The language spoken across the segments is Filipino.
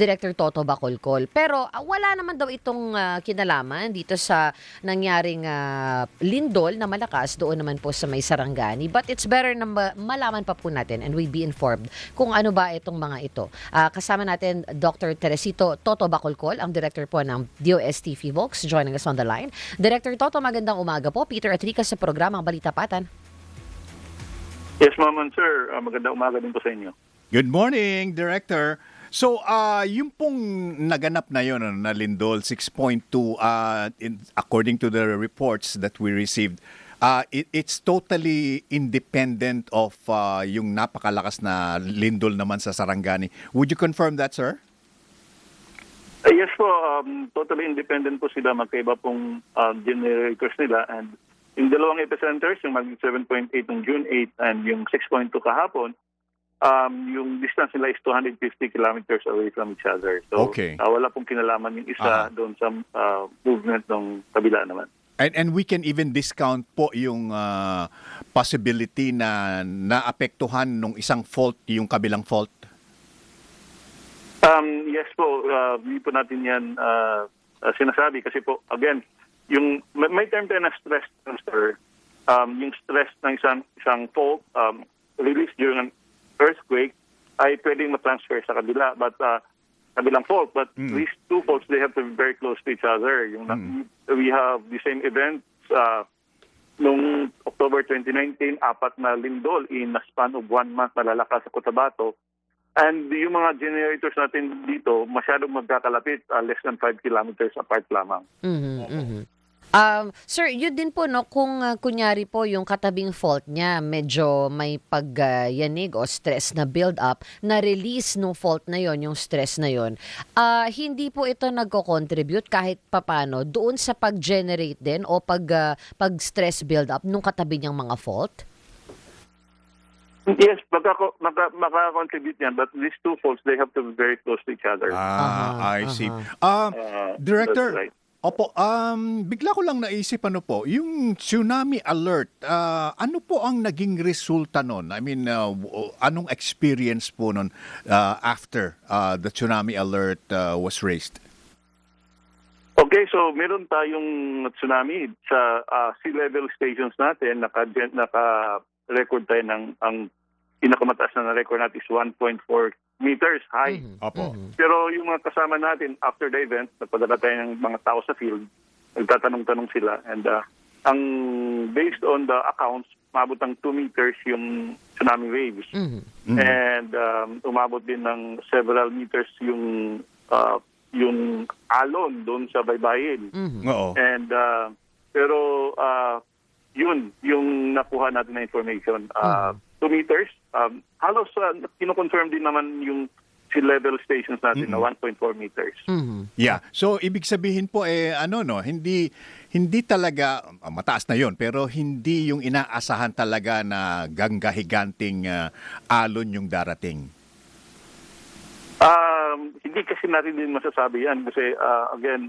Director Toto Bacolcol. Pero wala naman daw itong kinalaman dito sa nangyaring lindol na malakas doon naman po sa may Sarangani. But it's better na malaman pa po natin and we be informed kung ano ba itong mga ito. Kasama natin Dr. Teresito Toto Bacolcol, ang director po ng DOST FIVOLCS, joining us on the line. Director Toto, magandang umaga po. Peter Atrica sa programang Balita Patan. Yes, ma'am and sir. Magandang umaga din po sa inyo. Good morning, Director. So, yung pong naganap na yun, na lindol, 6.2, according to the reports that we received, it's totally independent of yung napakalakas na lindol naman sa Sarangani. Would you confirm that, sir? Yes po, totally independent po sila. Magkaiba pong generators nila. And yung dalawang epicenters, yung maging 7.8 ng June 8 and yung 6.2 kahapon, yung distance nila is 250 kilometers away from each other. So, okay. Wala pong kinalaman yung isa doon sa movement ng kabila naman. And we can even discount po yung possibility na naapektuhan nung isang fault, yung kabilang fault? Yes po, hindi po natin yan sinasabi kasi po, again, yung may term tayo na stress transfer. Yung stress ng isang fault released during an earthquake ay pwedeng ma-transfer sa kabila, but kabilang fault. But these two faults, they have to be very close to each other. We have the same events noong October 2019, 4 na lindol in a span of 1 month malalakas sa Cotabato. And yung mga generators natin dito, masyadong magkakalapit, less than 5 kilometers apart lamang. Sir, yun din po, no, kung kunyari po yung katabing fault niya, medyo may pagyanig o stress na build up, na-release nung fault na yon, yung stress na yon, hindi po ito nagko-contribute kahit papano doon sa pag-generate din o pag-stress build up nung katabi niyang mga fault? Yes, maka-contribute yan, but these two faults, they have to be very close to each other. I see. Director, that's right. Opo, bigla ko lang naisip yung tsunami alert, ano po ang naging resulta nun? I mean, anong experience po nun after the tsunami alert was raised? Okay, so meron tayong tsunami sa sea level stations natin, naka-record tayo ang pinakamataas na record natin is 1.4 meters high. Opo. Pero yung mga kasama natin after the event, nagpadala tayo ng mga tao sa field, nagtatanong-tanong sila, and ang based on the accounts, umabot ng 2 meters yung tsunami waves. And umabot din ng several meters yung alon doon sa baybayin. Oo. And pero yun yung nakuha natin na information. 2 meters. Halos kino-confirm din naman yung sea level stations natin na 1.4 meters. Yeah. So ibig sabihin po hindi talaga mataas na 'yon, pero hindi yung inaasahan talaga na ganggahiganting alon yung darating. Hindi kasi natin din masasabi yan kasi again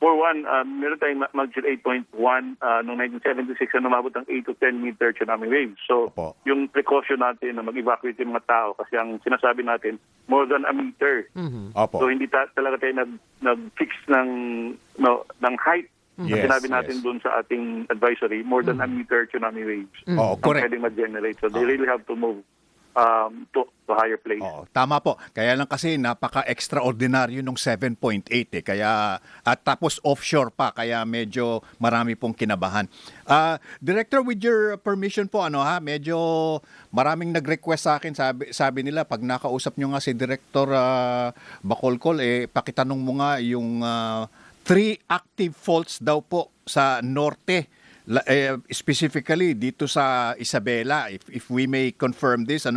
for one, meron tayong magnitude 8.1 noong 1976 na umabot ng 8 to 10 meter tsunami waves. So, yung precaution natin na mag-evacuate yung mga tao kasi ang sinasabi natin, more than a meter. Opo. So, hindi talaga tayo nag-fix ng height na sinabi natin doon sa ating advisory, more than a meter tsunami waves. Oo, correct. Pwedeng mag-generate. So, they really have to move to higher place. Oo, tama po. Kaya lang kasi napaka-extraordinaryo nung 7.8 Kaya at tapos offshore pa kaya medyo marami pong kinabahan. Director, with your permission po medyo maraming nag-request sa akin, sabi nila pag nakausap nyo nga si Director Bacolcol pakitanong mo nga yung 3 active faults daw po sa norte. Specifically dito sa Isabela, if we may confirm this,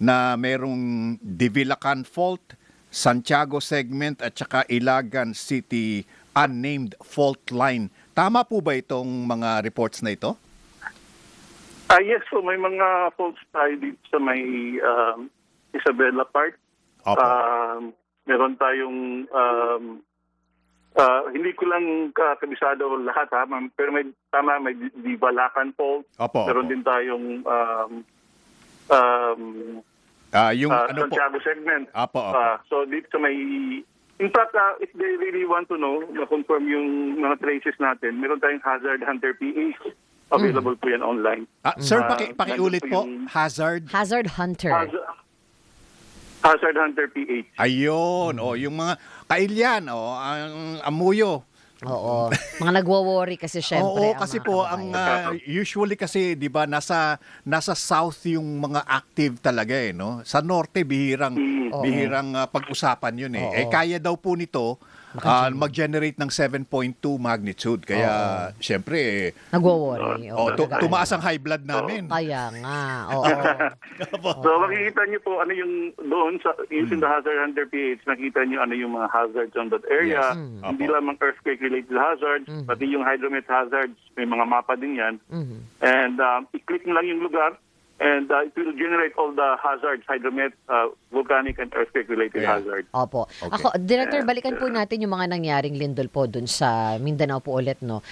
na merong Divilacan Fault, Santiago Segment at saka Ilagan City Unnamed Fault Line. Tama po ba itong mga reports na ito? Yes, so may mga faults tayo dito sa may Isabela part. Meron tayong hindi ko lang kabisado lahat pero may Divalacan Fault. Meron din tayong Yung ano po? Santiago segment. Apo. So dito sa may, in fact, if they really want to know, na-confirm yung mga traces natin, meron tayong Hazard Hunter PH. Available po yan online. Sir, nandun pakiulit po. yung Hazard. Hazard Hunter. Hazard Hunter PH. Ayun. Yung mga kailyan, ang amuyo. Oo. Mga nagwo-worry kasi syempre. Oo, ang kasi mga po kababayan. usually kasi 'di ba nasa south yung mga active talaga no. Sa norte bihirang pag-usapan 'yun eh. Oo. Kaya daw po nito mag-generate ng 7.2 magnitude. Kaya syempre Nagwo-worry. Oo, nag-aalala. tumaas ang high blood namin. Kaya nga. Oo. So makikita niyo po ano yung doon sa using the Hazard Hunter PH, nakita niyo ano yung mga hazards on that area. Yes. Hindi lamang earthquake-related hazards, pati yung hydromet hazards, may mga mapa din yan. And i-click mo lang yung lugar and it will generate all the hazards, hydromet, volcanic and earthquake-related Yeah. hazards. Opo. Okay. Ako, Director, balikan po natin yung mga nangyaring lindol po dun sa Mindanao po ulit, no?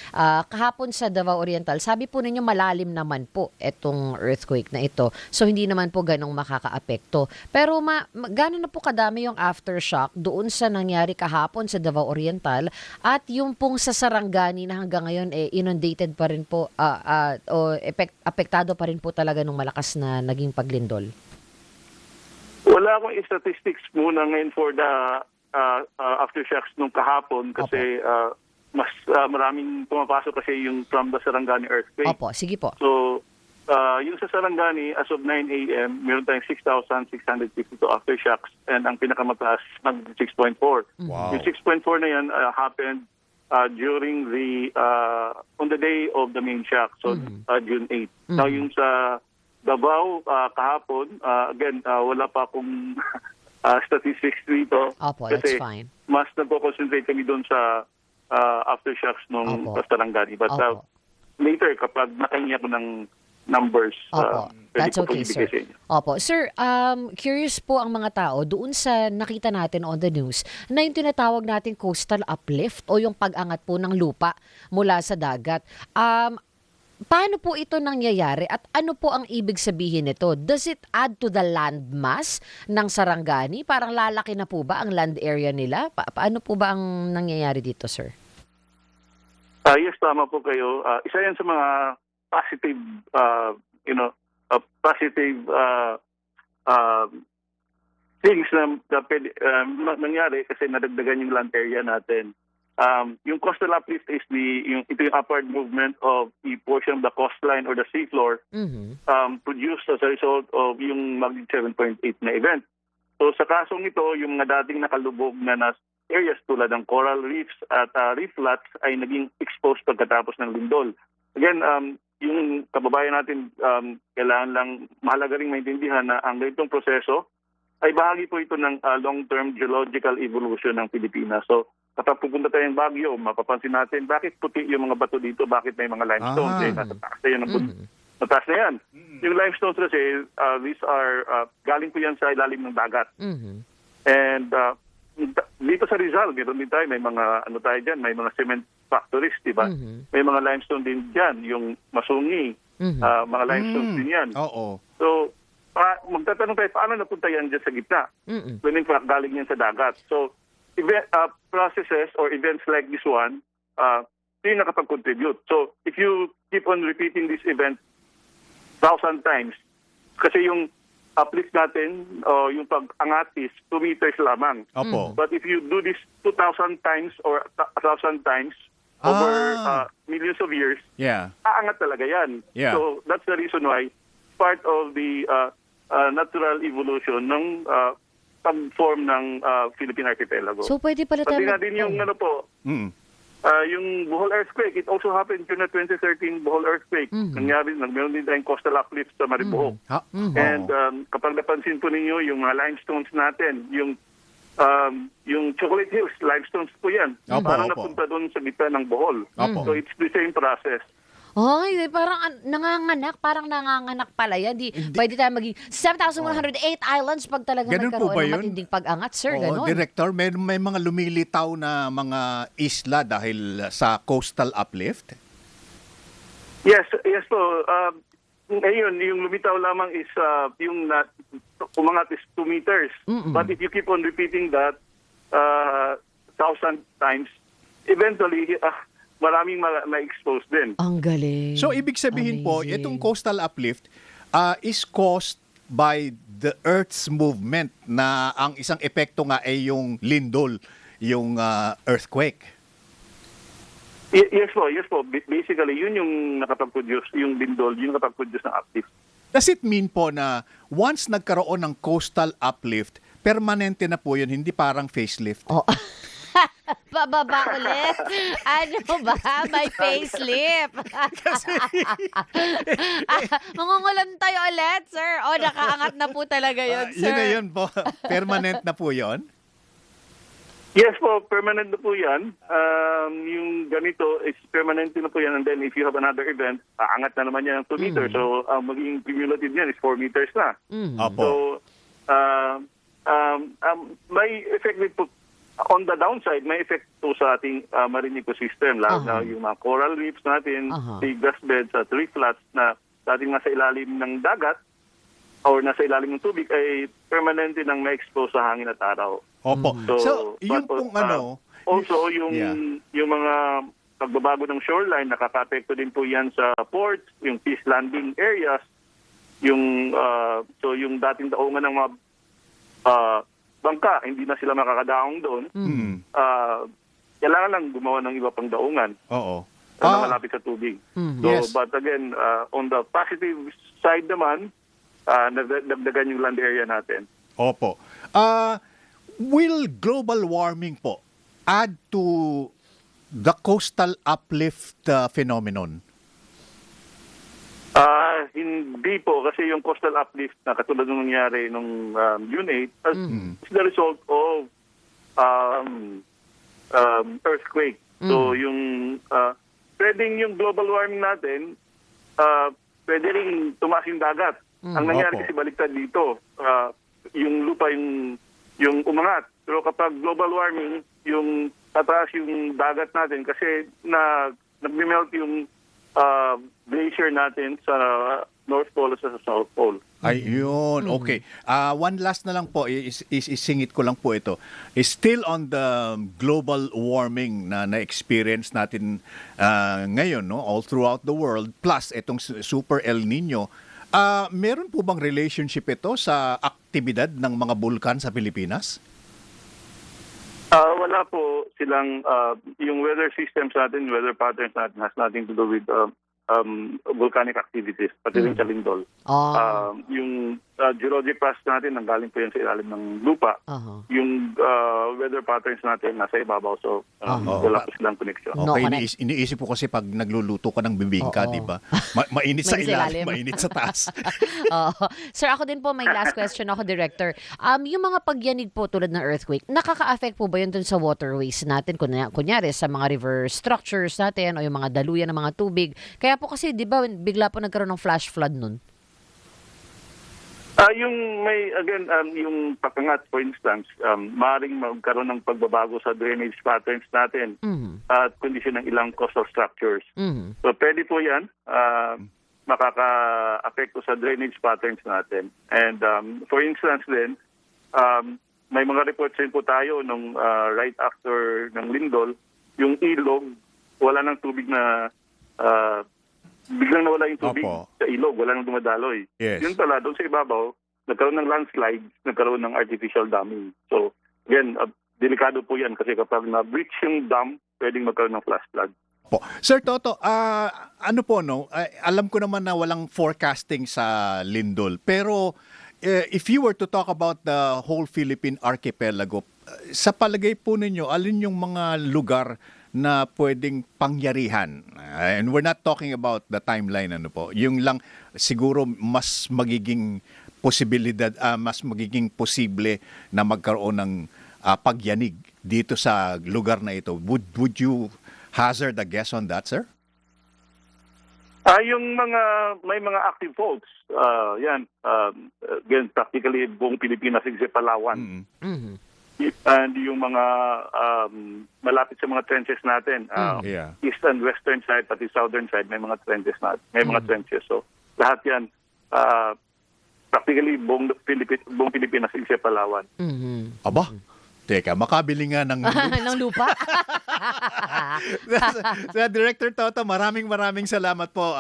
Kahapon sa Davao Oriental, sabi po ninyo malalim naman po itong earthquake na ito. So, hindi naman po ganong makakaapekto. Pero gano'n na po kadami yung aftershock doon sa nangyari kahapon sa Davao Oriental at yung pong sa Sarangani na hanggang ngayon inundated pa rin po apektado pa rin po talaga ng malakas na naging paglindol. Wala akong statistics muna ngayon for the aftershocks nung kahapon kasi mas maraming pumapasok kasi yung from the Sarangani earthquake. Opo, sige po. So, yung sa Sarangani, as of 9 a.m., meron tayong 6,652 aftershocks and ang pinakamataas nag 6.4. Wow. Yung 6.4 na yan happened during on the day of the main shock, so June 8. Now yung sa Davao kahapon, again, wala pa akong statistics dito. Opo, that's kasi fine. mas nagko-concentrate kami doon sa aftershocks nung Opo. Sarangani. But Opo. later, kapag nakahingi ako ng numbers, Opo, pwede that's ko po okay, ibigay sir. sa inyo. Opo, sir, curious po ang mga tao doon sa nakita natin on the news na yung tinatawag nating coastal uplift o yung pag-angat po ng lupa mula sa dagat. Paano po ito nangyayari at ano po ang ibig sabihin nito? Does it add to the land mass ng Sarangani? Parang lalaki na po ba ang land area nila? Paano po ba ang nangyayari dito, sir? Yes, tama po kayo. Isa yan sa mga positive, positive things na pwede nangyari kasi nadagdagan yung land area natin. Yung coastal uplift is ito yung upward movement of the portion of the coastline or the seafloor produced as a result of yung magnitude 7.8 na event. So sa kasong ito, yung mga dating nakalubog na areas tulad ng coral reefs at reef flats ay naging exposed pagkatapos ng lindol. Again, yung kababayan natin, kailangan lang mahalaga ring maintindihan na ang ganitong proseso ay bahagi po ito ng long-term geological evolution ng Pilipinas. So kapag pupunta tayong Baguio, mapapansin natin bakit puti yung mga bato dito, bakit may mga limestones. Nasa taas na yan. Mataas na yan. Yung limestones kasi, these are, galing po yan sa ilalim ng dagat. And dito sa Rizal, ganoon din tayo, may mga, may mga cement factories, di ba? May mga limestone din dyan, yung Masungi, mga limestone din yan. Oo. So, magtatanong tayo, paano napunta yan dyan sa gitna? When in fact, galing yan sa dagat. So, processes or events like this one, yung nakapag-contribute. So, if you keep on repeating this event 1,000 times, kasi yung uplift natin, yung pag-angat is 2 meters lamang. Opo. But if you do this 2,000 times or 1,000 times over millions of years, aangat talaga yan. Yeah. So, that's the reason why part of the natural evolution ng pag-form ng Philippine Archipelago. So, pwede pala Pati tayo... nga din yung yung Bohol earthquake, it also happened during the 2013 Bohol earthquake. Nangyari, meron din tayong coastal uplift sa Maribohok. And kapag napansin po ninyo, yung mga limestones natin, yung Chocolate Hills, limestones po yan. Parang napunta doon sa gitna ng Bohol. So it's the same process. Ay, parang nanganganak pala yan. Pwede tayo maging 7,108 islands pag talaga Ganun po nagkaroon ba ng yun? matinding pag-angat, sir. Oo, Ganon. Director, may mga lumilitaw na mga isla dahil sa coastal uplift? Yes po. Ngayon, yung lumitaw lamang is yung umangat is 2 meters. But if you keep on repeating that 1,000 times, eventually, maraming ma-expose din. Ang galing. So ibig sabihin po, Amazing. itong coastal uplift is caused by the Earth's movement na ang isang epekto nga ay yung lindol, yung earthquake. Yes po. Basically, yun yung nakapag-produce, yung lindol, yung nakapag-produce ng uplift. Does it mean po na once nagkaroon ng coastal uplift, permanente na po yun, hindi parang facelift? Oh. Pababa ulit. Ano ba? May facelift. Mangungulan tayo ulit, sir. O, nakaangat na po talaga yun, sir. Yun na yun po. Permanent na po yun? Yes po, permanent na po yan. Yung ganito is permanent na po yan. And then if you have another event, aangat na naman yan ng 2 meters. So, magiging cumulative yan is 4 meters na. Opo. So, may effect din po. On the downside, may effect po sa ating marine ecosystem. Lalo na yung mga coral reefs natin, big grass beds at reef flats na dating nasa ilalim ng dagat or nasa ilalim ng tubig ay permanente nang ma-expose sa hangin at araw. Opo. So, yun but, pong ano... Also, yung mga pagbabago ng shoreline, nakaka-apekto din po yan sa ports, yung fish landing areas, yung dating daungan ng mga bangka, hindi na sila makakadaong doon. Kailangan lang gumawa ng iba pang daungan Oo. na malapit sa tubig. So, Yes. but again, on the positive side naman, nagdagdagan yung land area natin. Opo. Will global warming po add to the coastal uplift phenomenon? Hindi po, kasi yung coastal uplift na katulad ng nangyari nung June 8 is the result of earthquake. So yung pwedeng yung global warming natin, pwede rin tumaas yung dagat. Ang nangyari Opo. kasi baliktad dito, yung lupa yung umangat. Pero kapag global warming, yung tataas yung dagat natin kasi nag-melt yung glacier natin sa North Pole at sa South Pole. Ayun, okay. One last na lang po, isingit ko lang po ito. Is still on the global warming na na-experience natin ngayon, no? All throughout the world, plus itong Super El Nino. Meron po bang relationship ito sa aktibidad ng mga bulkan sa Pilipinas? Wala po silang, yung weather systems natin, weather patterns natin has nothing to do with volcanic activities, pati rin sa lindol. Yung geologic process natin, nanggaling po yan sa ilalim ng lupa. Yung weather patterns natin, nasa ibabaw. So, wala po silang connection. No Okay, connect. iniisip ko kasi pag nagluluto ka ng bibingka, Oo. di ba? Mainit sa Mainit sa ilalim. ilalim, mainit sa taas. Sir, ako din po, may last question ako, Director. Yung mga pagyanig po tulad ng earthquake, nakaka-affect po ba yun dun sa waterways natin? Kunyari, sa mga river structures natin o yung mga daluyan ng mga tubig. Kaya po kasi, di ba, bigla po nagkaroon ng flash flood nun? Yung pakangat, for instance, maaaring magkaroon ng pagbabago sa drainage patterns natin at kondisyon ng ilang coastal structures. So, pwede po yan, makaka-apekto sa drainage patterns natin. And for instance din, may mga reports din po tayo nung right after ng lindol, yung ilog, wala ng tubig na biglang nawala yung tubig Opo. sa ilog, wala nang dumadaloy. Yes. Yun pala, doon sa ibabaw, nagkaroon ng landslide, nagkaroon ng artificial damming. So, again, delikado po yan kasi kapag na-breach yung dam, pwedeng magkaroon ng flash flood. Po. Sir Toto, ano po no? Alam ko naman na walang forecasting sa lindol, pero if you were to talk about the whole Philippine archipelago, sa palagay po ninyo, alin yung mga lugar na pwedeng pangyarihan? And we're not talking about the timeline, ano po. Yung lang siguro mas magiging posibilidad, mas magiging posible na magkaroon ng pagyanig dito sa lugar na ito. Would you hazard a guess on that, sir? May mga active faults. Yan. Again, practically buong Pilipinas except Palawan. And yung mga malapit sa mga trenches natin, Yeah. east and western side, pati southern side, may mga trenches natin. May mga trenches. So, lahat yan, practically buong Pilipinas except Palawan. Aba, teka, makabili nga ng ng lupa. Sa Director Toto, maraming salamat po.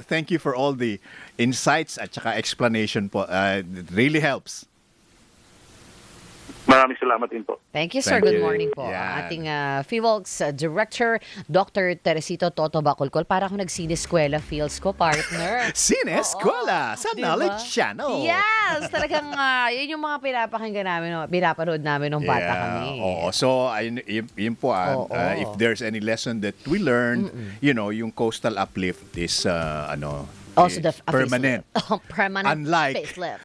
Thank you for all the insights at saka explanation po. It really helps. Maraming salamat din po. Thank you, sir. Thank Good you. morning po. Yan. Ang ating FIVOLCS Director, Dr. Teresito Toto Bacolcol. Para akong nagsineskwela feels ko, partner. Sine Eskwela sa Diba? Knowledge Channel. Yes! Talagang yun yung mga pinapakinggan namin, pinapanood namin nung bata kami. Oo. So, yun po, Oo. if there's any lesson that we learned, yung coastal uplift is, Also, permanent. Permanent Unlike facelift.